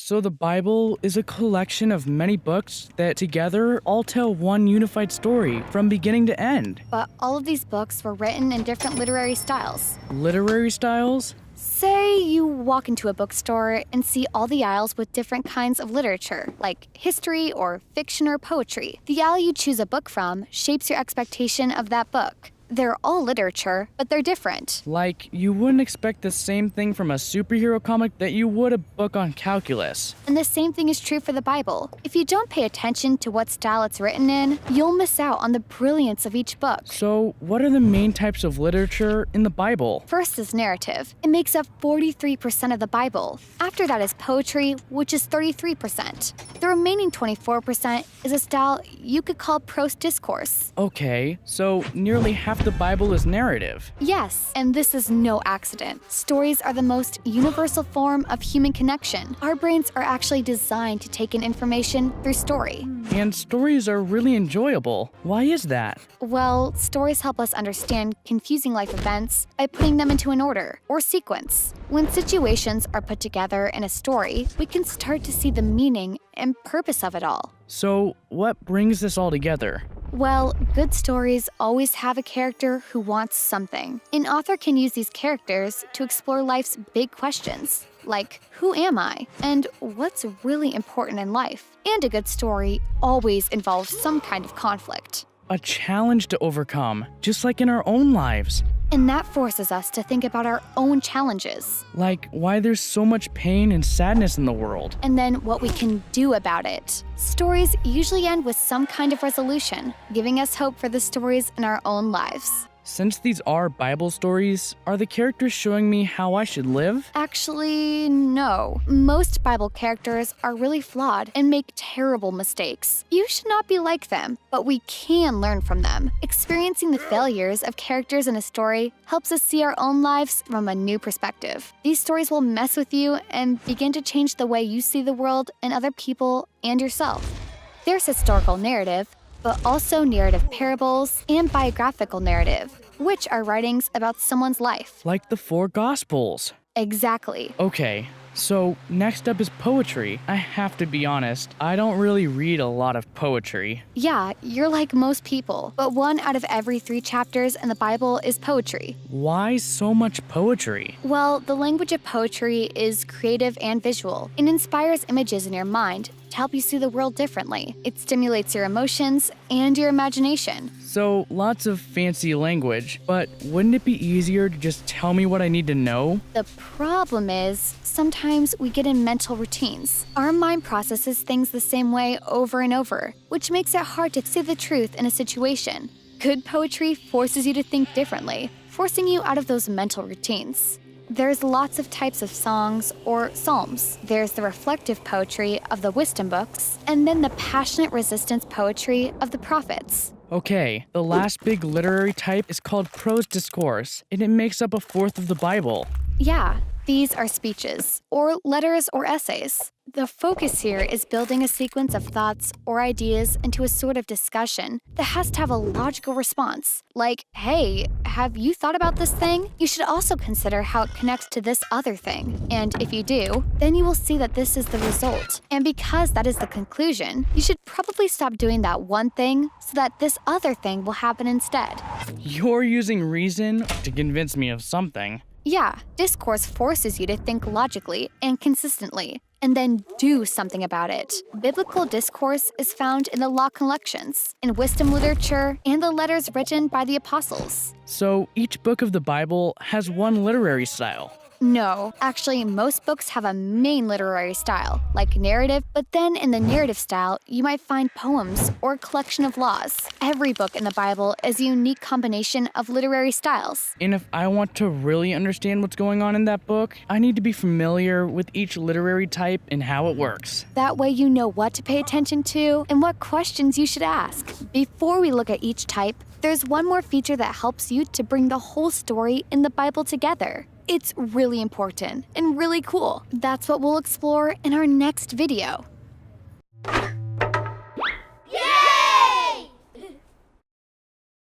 So the Bible is a collection of many books that together all tell one unified story from beginning to end. But all of these books were written in different literary styles. Literary styles? Say you walk into a bookstore and see all the aisles with different kinds of literature, like history or fiction or poetry. The aisle you choose a book from shapes your expectation of that book. They're all literature, but they're different. Like, you wouldn't expect the same thing from a superhero comic that you would a book on calculus. And the same thing is true for the Bible. If you don't pay attention to what style it's written in, you'll miss out on the brilliance of each book. So, what are the main types of literature in the Bible? First is narrative. It makes up 43% of the Bible. After that is poetry, which is 33%. The remaining 24% is a style you could call prose discourse. Okay, so nearly half the Bible is narrative. Yes, and this is no accident. Stories are the most universal form of human connection. Our brains are actually designed to take in information through story. And stories are really enjoyable. Why is that? Well, stories help us understand confusing life events by putting them into an order or sequence. When situations are put together in a story, we can start to see the meaning and purpose of it all. So, what brings this all together? Well, good stories always have a character who wants something. An author can use these characters to explore life's big questions, like who am I and what's really important in life. And a good story always involves some kind of conflict. A challenge to overcome, just like in our own lives. And that forces us to think about our own challenges. Like why there's so much pain and sadness in the world. And then what we can do about it. Stories usually end with some kind of resolution, giving us hope for the stories in our own lives. Since these are Bible stories, are the characters showing me how I should live? Actually, no. Most Bible characters are really flawed and make terrible mistakes. You should not be like them, but we can learn from them. Experiencing the failures of characters in a story helps us see our own lives from a new perspective. These stories will mess with you and begin to change the way you see the world and other people and yourself. There's historical narrative, but also narrative parables and biographical narrative, which are writings about someone's life. Like the 4 Gospels. Exactly. Okay, so next up is poetry. I have to be honest, I don't really read a lot of poetry. Yeah, you're like most people, but 1 out of every 3 chapters in the Bible is poetry. Why so much poetry? Well, the language of poetry is creative and visual. It inspires images in your mind to help you see the world differently. It stimulates your emotions and your imagination. So, lots of fancy language, but wouldn't it be easier to just tell me what I need to know? The problem is, sometimes we get in mental routines. Our mind processes things the same way over and over, which makes it hard to see the truth in a situation. Good poetry forces you to think differently, forcing you out of those mental routines. There's lots of types of songs or psalms. There's the reflective poetry of the wisdom books, and then the passionate resistance poetry of the prophets. Okay, the last big literary type is called prose discourse, and it makes up 1/4 of the Bible. Yeah, these are speeches, or letters or essays. The focus here is building a sequence of thoughts or ideas into a sort of discussion that has to have a logical response. Like, hey, have you thought about this thing? You should also consider how it connects to this other thing. And if you do, then you will see that this is the result. And because that is the conclusion, you should probably stop doing that one thing so that this other thing will happen instead. You're using reason to convince me of something. Yeah, discourse forces you to think logically and consistently, and then do something about it. Biblical discourse is found in the law collections, in wisdom literature, and the letters written by the apostles. So each book of the Bible has one literary style. No, actually, most books have a main literary style, like narrative, but then in the narrative style, you might find poems or a collection of laws. Every book in the Bible is a unique combination of literary styles. And if I want to really understand what's going on in that book, I need to be familiar with each literary type and how it works. That way you know what to pay attention to and what questions you should ask. Before we look at each type, there's one more feature that helps you to bring the whole story in the Bible together. It's really important and really cool. That's what we'll explore in our next video.